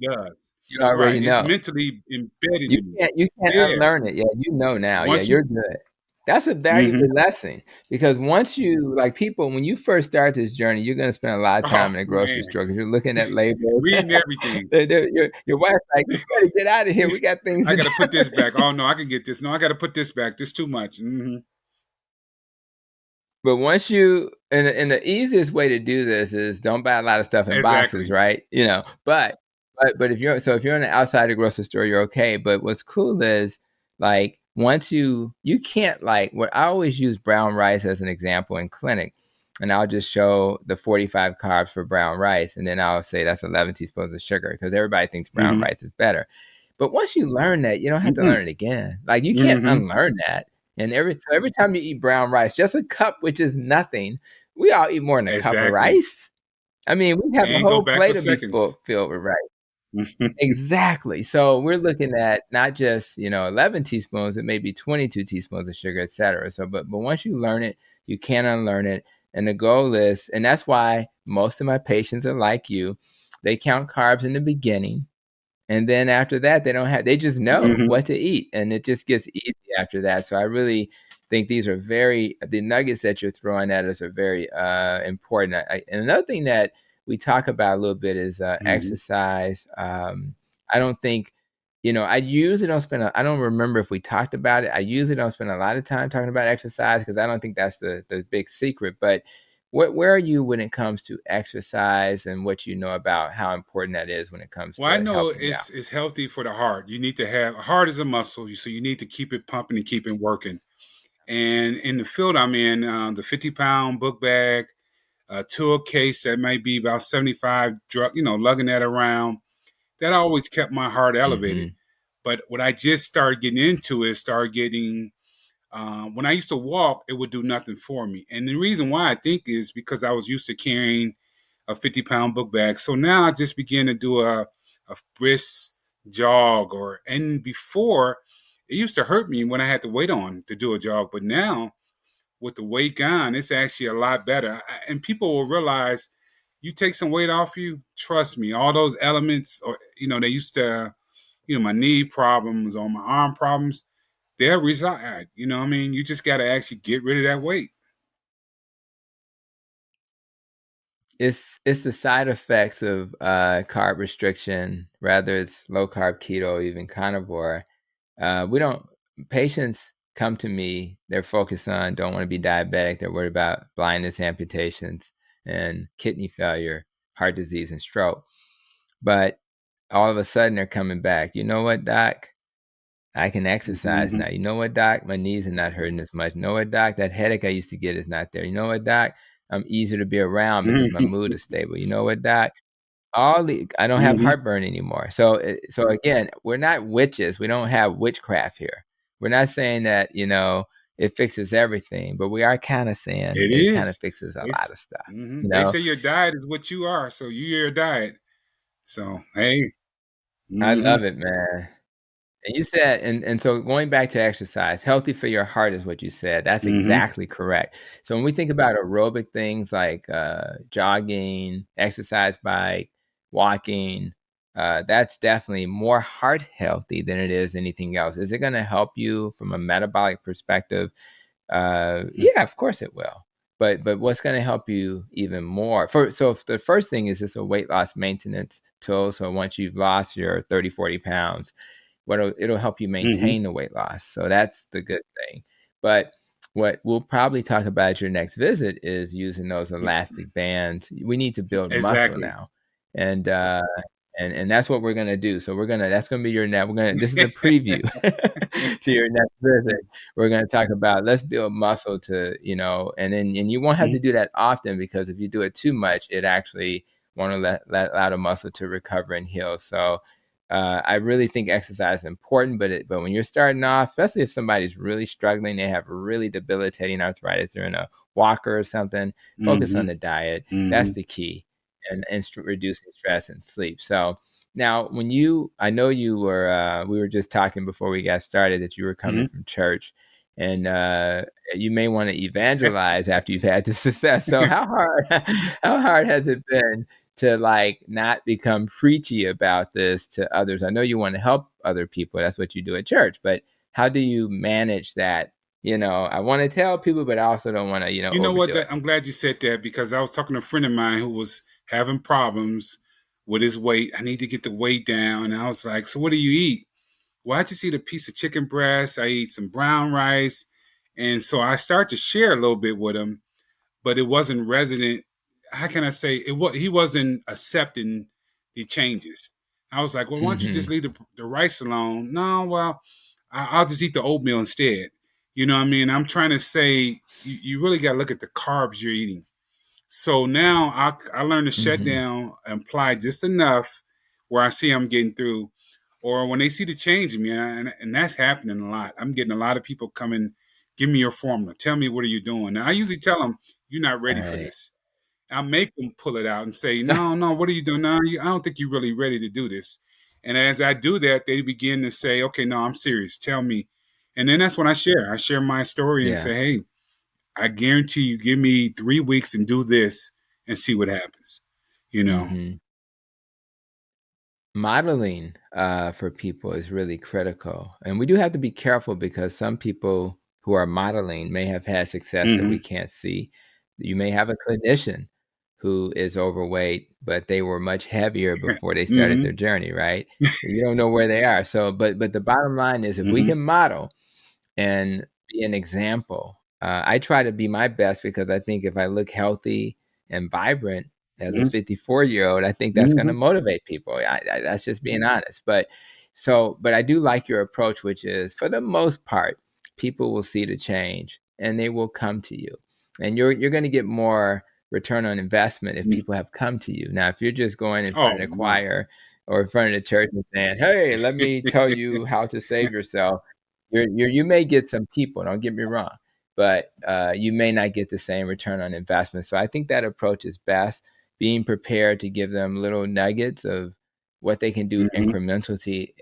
does. You already Right. It's know. mentally embedded in me. You can't Yeah. unlearn it. Yeah, you know now. Yeah, Once you you're good. That's a very good lesson, because once you, like, people, when you first start this journey, you're going to spend a lot of time in the grocery man. store because you're looking at labels. Reading everything. Your wife's like, you better get out of here. We got things I to got to do. put this back. Oh, no, I can get this. No, I got to put this back. This too much. But once you, and the easiest way to do this is don't buy a lot of stuff in boxes, right? But if you're on the outside of the grocery store, you're okay. But what's cool is, like, once you can't, like, what I always use brown rice as an example in clinic, and I'll just show the 45 carbs for brown rice, and then I'll say that's 11 teaspoons of sugar, because everybody thinks brown rice is better. But once you learn that, you don't have to learn it again. Like, you can't unlearn that. And every time you eat brown rice, just a cup, which is nothing, we all eat more than a cup of rice. I mean, we have a whole plate to be filled with rice. Exactly. So we're looking at not just 11 teaspoons, it may be 22 teaspoons of sugar, etc. So, but once you learn it, you can't unlearn it. And the goal is, and that's why most of my patients are like you, they count carbs in the beginning. And then after that, they just know what to eat, and it just gets easy after that. So I really think the nuggets that you're throwing at us are very important. And another thing that we talk about a little bit is exercise. I don't think, I usually don't I don't remember if we talked about it. I usually don't spend a lot of time talking about exercise because I don't think that's the big secret. But where are you when it comes to exercise, and what you know about how important that is when it comes to I know helping you out? it's healthy for the heart. You need to have, a heart is a muscle, so you need to keep it pumping and keep it working. And in the field I'm in, the 50-pound book bag, tool case that might be about 75 lugging that around, that always kept my heart elevated. But what I just started getting into is when I used to walk, it would do nothing for me. And the reason why I think is because I was used to carrying a 50-pound book bag. So now I just begin to do a brisk jog, and before it used to hurt me when I had to wait on to do a jog, but now with the weight gone, it's actually a lot better. And people will realize you take some weight off you, trust me, all those elements, or they used to, my knee problems or my arm problems, they'll reside. You just got to actually get rid of that weight. It's the side effects of carb restriction, whether it's low carb, keto, even carnivore. Patients come to me, they're focused on, don't want to be diabetic. They're worried about blindness, amputations, and kidney failure, heart disease, and stroke. But all of a sudden they're coming back. You know what, doc? I can exercise now. You know what, doc? My knees are not hurting as much. You know what, doc? That headache I used to get is not there. You know what, doc? I'm easier to be around because my mood is stable. You know what, doc? I don't have heartburn anymore. So again, we're not witches. We don't have witchcraft here. We're not saying that, it fixes everything, but we are kind of saying it kind of fixes a lot of stuff. They say your diet is what you are, so you're your diet. So, hey. I love it, man. And you said, and so going back to exercise, healthy for your heart is what you said. That's exactly correct. So when we think about aerobic things like jogging, exercise bike, walking, that's definitely more heart healthy than it is anything else. Is it going to help you from a metabolic perspective? Yeah, of course it will. But what's going to help you even more? So the first thing is just a weight loss maintenance tool. So once you've lost your 30, 40 pounds, it'll help you maintain the weight loss. So that's the good thing. But what we'll probably talk about at your next visit is using those elastic bands. We need to build muscle now. And that's what we're going to do. So that's going to be your next, this is a preview to your next visit. We're going to talk about, let's build muscle and you won't have to do that often, because if you do it too much, it actually won't allow the muscle to recover and heal. So I really think exercise is important, but when you're starting off, especially if somebody's really struggling, they have really debilitating arthritis, they're in a walker or something, focus on the diet. That's the key, and reducing stress and sleep. So now, I know you were, we were just talking before we got started that you were coming from church, and you may want to evangelize after you've had the success. So how hard has it been to not become preachy about this to others? I know you want to help other people. That's what you do at church, but how do you manage that? I want to tell people, but I also don't want to, You know what? overdo it. I'm glad you said that, because I was talking to a friend of mine who was having problems with his weight. I need to get the weight down. And I was like, so what do you eat? Well, I just eat a piece of chicken breast. I eat some brown rice. And so I started to share a little bit with him, but it wasn't resident. How can I say it? He wasn't accepting the changes. I was like, well, why don't you just leave the rice alone? No, well, I'll just eat the oatmeal instead. You know what I mean? I'm trying to say you really got to look at the carbs you're eating. So now I learned to shut down and apply just enough where I see I'm getting through, or when they see the change in me, and that's happening a lot. I'm getting a lot of people coming, give me your formula, tell me what are you doing. Now I usually tell them, you're not ready for this. I make them pull it out and say, no, what are you doing? No, I don't think you're really ready to do this. And as I do that, they begin to say, okay, no, I'm serious. Tell me. And then that's when I share. I share my story and say, hey, I guarantee you, give me 3 weeks and do this and see what happens. Modeling for people is really critical. And we do have to be careful, because some people who are modeling may have had success that we can't see. You may have a clinician who is overweight, but they were much heavier before they started their journey, right? You don't know where they are. So, but the bottom line is, if we can model and be an example, I try to be my best, because I think if I look healthy and vibrant as a 54-year-old, I think that's going to motivate people. That's just being honest. But I do like your approach, which is, for the most part, people will see the change and they will come to you, and you're going to get more return on investment if people have come to you. Now, if you're just going in front of the choir or in front of the church and saying, "Hey, let me tell you how to save yourself," you may get some people. Don't get me wrong, but you may not get the same return on investment. So I think that approach is best. being prepared to give them little nuggets of what they can do Mm-hmm.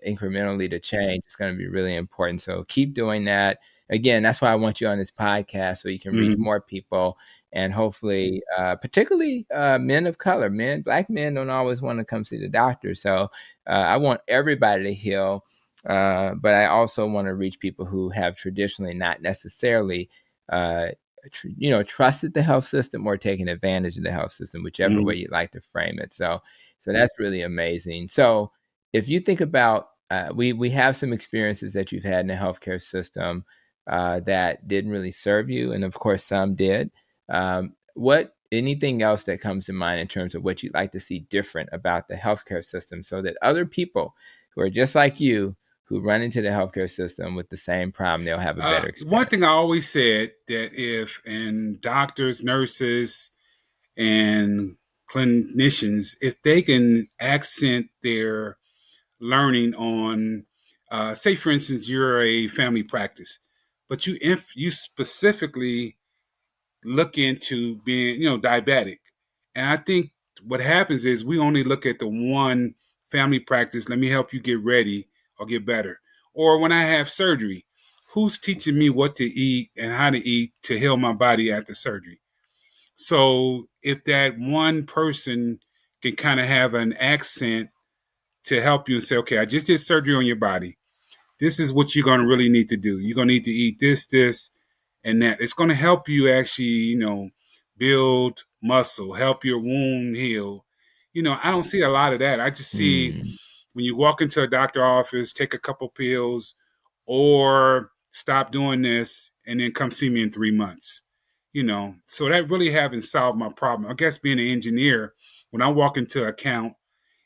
incrementally to change is going to be really important. So keep doing that. Again, that's why I want you on this podcast, so you can reach Mm-hmm. more people, and hopefully, particularly men of color. Black men don't always want to come see the doctor. So I want everybody to heal, but I also want to reach people who have traditionally not necessarily trusted the health system or taken advantage of the health system, whichever Mm-hmm. way you like to frame it. So that's really amazing. So if you think about, we have some experiences that you've had in the healthcare system that didn't really serve you, and of course some did. What anything else that comes to mind in terms of what you'd like to see different about the healthcare system, so that other people who are just like you, who run into the healthcare system with the same problem, they'll have a better One thing I experience? always said that and doctors, nurses, and clinicians, if they can accent their learning on, say, for instance, you're a family practice, but if you specifically look into being, diabetic, and I think what happens is we only look at the one family practice. Let me help you get ready or get better. Or when I have surgery, who's teaching me what to eat and how to eat to heal my body after surgery? So if that one person can kind of have an accent to help you and say, okay, I just did surgery on your body. This is what you're going to really need to do. You're going to need to eat this, and that. It's going to help you actually, build muscle, help your wound heal. I don't see a lot of that. I just see Mm, when you walk into a doctor office, take a couple pills, or stop doing this, and then come see me in 3 months. So that really haven't solved my problem. I guess being an engineer, when I walk into an account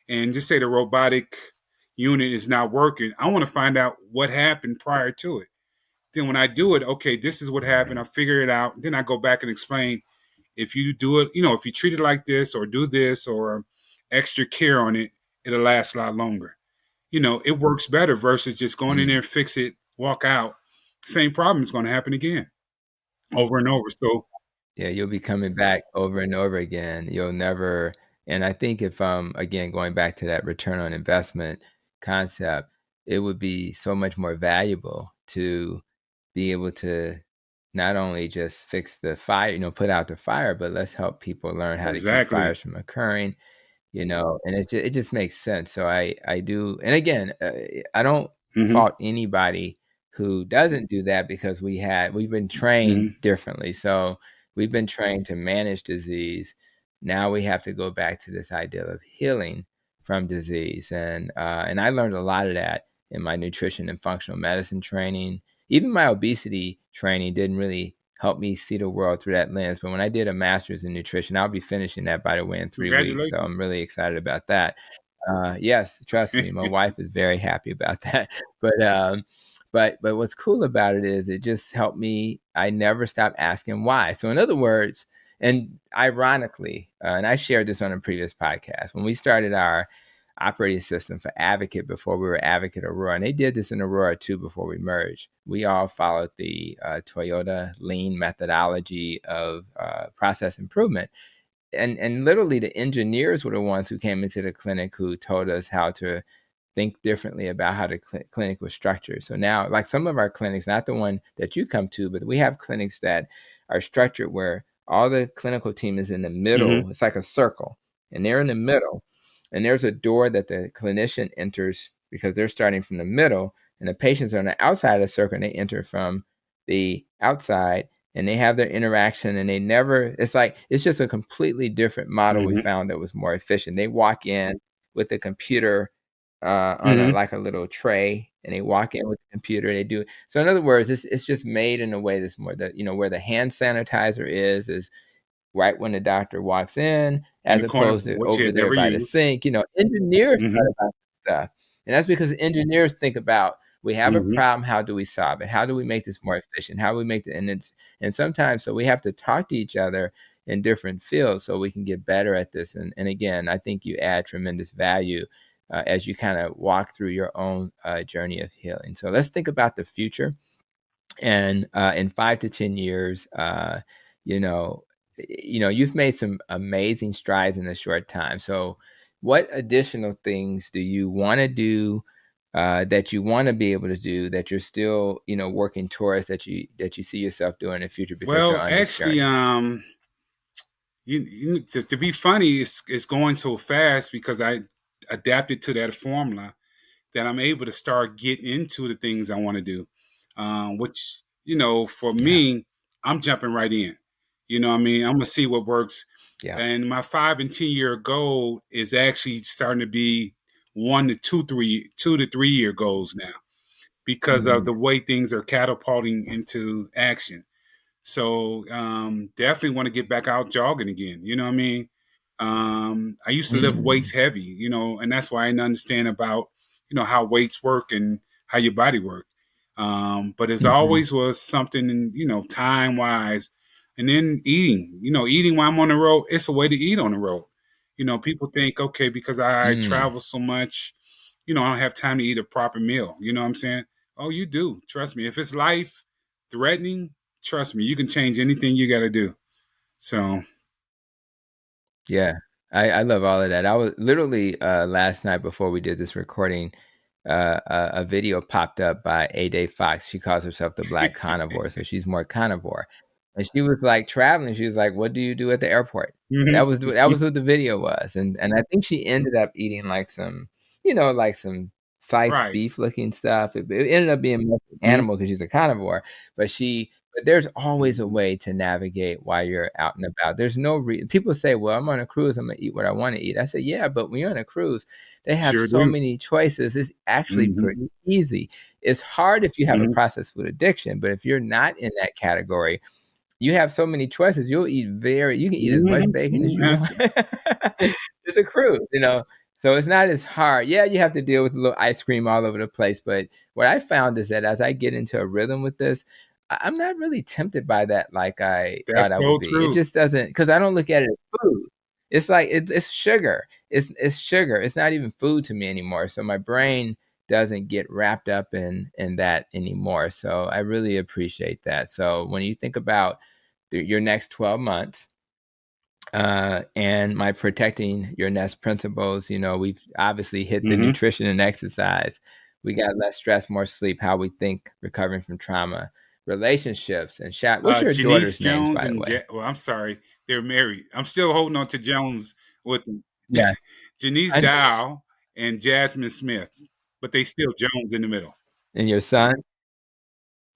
and just say the robotic unit is not working, I want to find out what happened prior to it. Then when I do it, okay, this is what happened. I figure it out. Then I go back and explain, if you do it, if you treat it like this or do this or extra care on it, it'll last a lot longer. It works better versus just going in mm. there, fix it, walk out. Same problem is going to happen again over and over. So Yeah, you'll be coming back over and over again. You'll never, and I think if again going back to that return on investment concept, it would be so much more valuable to be able to not only just fix the fire, put out the fire, but let's help people learn how to keep exactly. fires from occurring, and it just makes sense. So I do, and again, I don't Hmm. fault anybody who doesn't do that, because we've been trained Hmm. differently. So we've been trained to manage disease. Now we have to go back to this idea of healing from disease, and I learned a lot of that in my nutrition and functional medicine training. Even my obesity training didn't really help me see the world through that lens. But when I did a master's in nutrition, I'll be finishing that, by the way, in 3 weeks. So Congratulations. I'm really excited about that. Yes, trust me, my wife is very happy about that. But what's cool about it is it just helped me. I never stopped asking why. So in other words, and ironically, and I shared this on a previous podcast, when we started our operating system for Advocate before we were Advocate Aurora, and they did this in Aurora too before we merged. We all followed the Toyota lean methodology of process improvement. And literally the engineers were the ones who came into the clinic who told us how to think differently about how the clinic was structured. So now, like some of our clinics, not the one that you come to, but we have clinics that are structured where all the clinical team is in the Hmm. middle. It's like a circle, and they're in the middle, and there's a door that the clinician enters because they're starting from the middle, and the patients are on the outside of the circle, and they enter from the outside, and they have their interaction, and they never, it's just a completely different model we Hmm. found that was more efficient. They walk in with the computer on a Hmm. like a little tray, and they walk in with the computer, and they do. So in other words, it's just made in a way that's more that, where the hand sanitizer is right when the doctor walks in, In as the corner, opposed to which you over had there never by the used. sink. Engineers Hmm. thought about this stuff. And that's because engineers think about, we have a Hmm. problem, how do we solve it? How do we make this more efficient? How do we make it? And sometimes, so we have to talk to each other in different fields so we can get better at this. And again, I think you add tremendous value as you kind of walk through your own journey of healing. So let's think about the future. And in 5 to 10 years, you know, you've made some amazing strides in a short time. So what additional things do you want to do, that you want to be able to do, that you're still, working towards, that you see yourself doing in the future because you're Well, on this actually, journey? to be funny, it's going so fast because I adapted to that formula that I'm able to start getting into the things I want to do, which, for Yeah. me, I'm jumping right in. I mean, I'm going to see what works. Yeah. And my 5 and 10 year goal is actually starting to be 2 to 3 year goals now because of Mm, the way things are catapulting into action. So definitely want to get back out jogging again. You know what I mean? I used to lift weights mm, heavy, and that's why I didn't understand about, how weights work and how your body work. But as mhm, always was something, time wise, and then eating, eating while I'm on the road, it's a way to eat on the road. People think, okay, because I mm. travel so much, I don't have time to eat a proper meal. You know what I'm saying? Oh, you do. Trust me. If it's life threatening, trust me, you can change anything you got to do. So, Yeah, I love all of that. I was literally, last night before we did this recording, a video popped up by A-Day Fox. She calls herself the Black Carnivore, so she's more carnivore. And she was like traveling. She was like, "What do you do at the airport?" mhm. That was what the video was, and I think she ended up eating like some, like some sliced Right. beef looking stuff. It ended up being mostly Mhm. animal because she's a carnivore, but there's always a way to navigate while you're out and about. There's no people say, "Well, I'm on a cruise, I'm gonna eat what I want to eat." I say, "Yeah, but when you're on a cruise, they have Sure so do. many choices. It's actually Mhm. pretty easy. It's hard if you have a Mhm. processed food addiction, but if you're not in that category, you have so many choices. You can eat as much Mhm. bacon as you Mhm. want. It's a cruise. So it's not as hard. Yeah, you have to deal with a little ice cream all over the place. But what I found is that as I get into a rhythm with this, I'm not really tempted by that like I That's thought I would so be. It true. just doesn't, because I don't look at it as food. It's like it's sugar. It's sugar. It's not even food to me anymore. So my brain doesn't get wrapped up in that anymore. So I really appreciate that. So when you think about your next 12 months, and my protecting your nest principles, we've obviously hit the Mhm. nutrition and exercise. We got less stress, more sleep, how we think, recovering from trauma, relationships, and chat. What's your Janice daughter's names, Jones by the and way? well, I'm sorry, they're married. I'm still holding on to Jones with them. Yeah, Janice I know. Dow and Jasmine Smith, but they still Jones in the middle. And your son?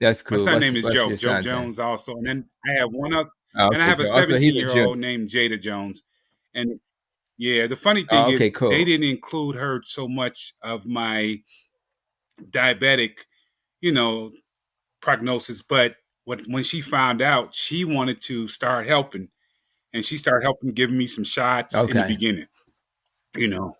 That's My cool. son name is What's Joe, your Joe son's name? Jones also, and then I have one up, Oh, and I okay, have a Joe. Also, he's a 17-year-old junior. named Jada Jones. And yeah, the funny thing Oh, is okay, they cool. didn't include her so much of my diabetic, you know, prognosis, but when she found out, she wanted to start helping, and she started helping, giving me some shots in the Okay. beginning. You know,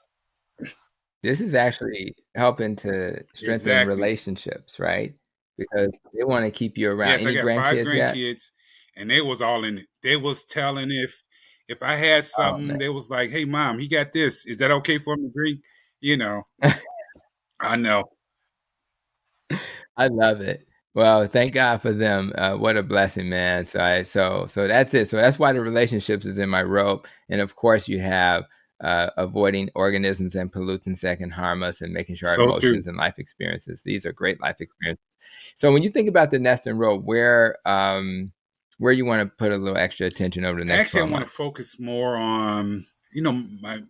This is actually helping to strengthen exactly. relationships, right? Because they want to keep you around. Yes, I Any got five grandkids yet? grandkids, and they was all in it. They was telling if I had Oh, something, man. they was like, "Hey, mom, he got this. Is that okay for him to drink?" You know, I know. I love it. Well, thank God for them. What a blessing, man. So that's it. So that's why the relationships is in my rope. And of course, you have avoiding organisms and pollutants that can harm us, and making sure our So true. emotions and life experiences. These are great life experiences. So when you think about the nest and rope, where you want to put a little extra attention over the next Actually, 12 I want to months? focus more on, my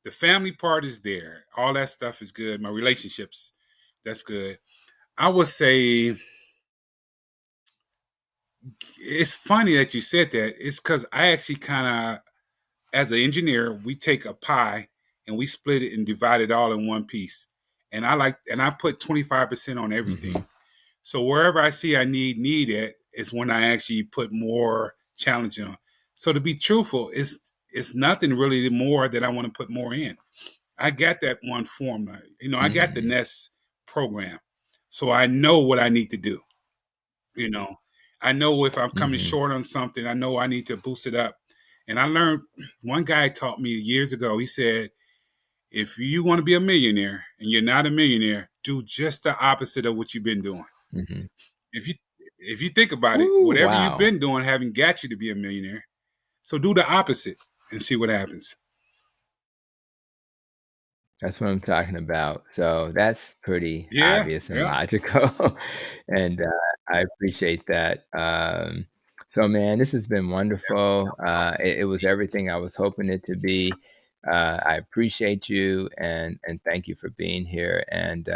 the family part is there. All that stuff is good. My relationships, that's good. I would say it's funny that you said that. It's because I actually kind of, as an engineer, we take a pie and we split it and divide it all in one piece. And I put 25% on Hmm. everything. So wherever I see I need it is when I actually put more challenge on. So to be truthful, it's nothing really more that I want to put more in. I got that one formula. I got the Hmm. Nest program. So I know what I need to do. You know, I know if I'm coming Hmm. short on something, I know I need to boost it up. And I learned, one guy taught me years ago, he said, if you want to be a millionaire and you're not a millionaire, do just the opposite of what you've been doing. Hmm. If you if you think about it, Ooh, whatever you've wow. been doing haven't got you to be a millionaire. So do the opposite and see what happens. That's what I'm talking about. So that's pretty Yeah, obvious and yeah, logical. And I appreciate that. So, man, this has been wonderful. It was everything I was hoping it to be. I appreciate you and thank you for being here. And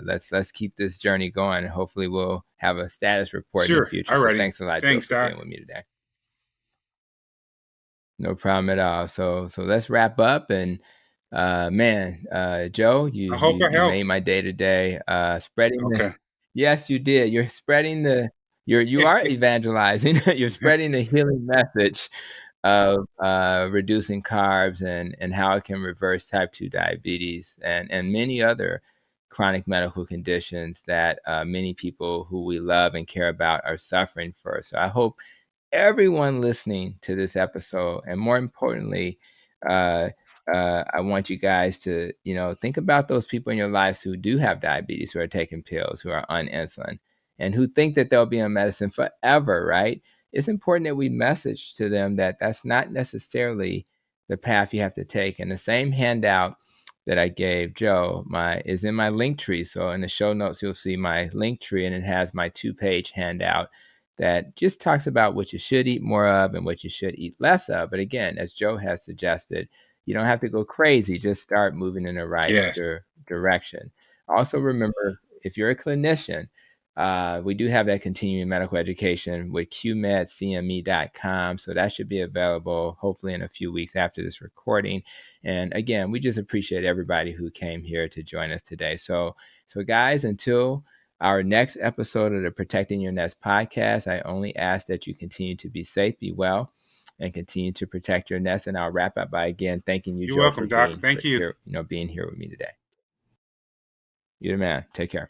let's keep this journey going. Hopefully, we'll have a status report in the sure. future. So, Alrighty. thanks a lot, Joe, Thanks, for Doc. being with me today. No problem at all. So let's wrap up. And man, Joe, I hope I you made helped. my day today. Spreading the Okay. Yes, you did. You're spreading the you are evangelizing. You're spreading the healing message of reducing carbs and how it can reverse type 2 diabetes and many other chronic medical conditions that many people who we love and care about are suffering for. So I hope everyone listening to this episode, and more importantly, uh, I want you guys to, think about those people in your lives who do have diabetes, who are taking pills, who are on insulin, and who think that they'll be on medicine forever, right? It's important that we message to them that that's not necessarily the path you have to take. And the same handout that I gave Joe is in my link tree. So in the show notes, you'll see my link tree, and it has my 2-page handout that just talks about what you should eat more of and what you should eat less of. But again, as Joe has suggested, you don't have to go crazy. Just start moving in the right Yes. direction. Also, remember, if you're a clinician, we do have that continuing medical education with qmedcme.com. So that should be available hopefully in a few weeks after this recording. And again, we just appreciate everybody who came here to join us today. So guys, until our next episode of the Protecting Your Nest podcast, I only ask that you continue to be safe, be well, and continue to protect your nest. And I'll wrap up by again thanking you, You're Joe, for welcome, Doc. being Thank you. here, being here with me today. You're the man. Take care.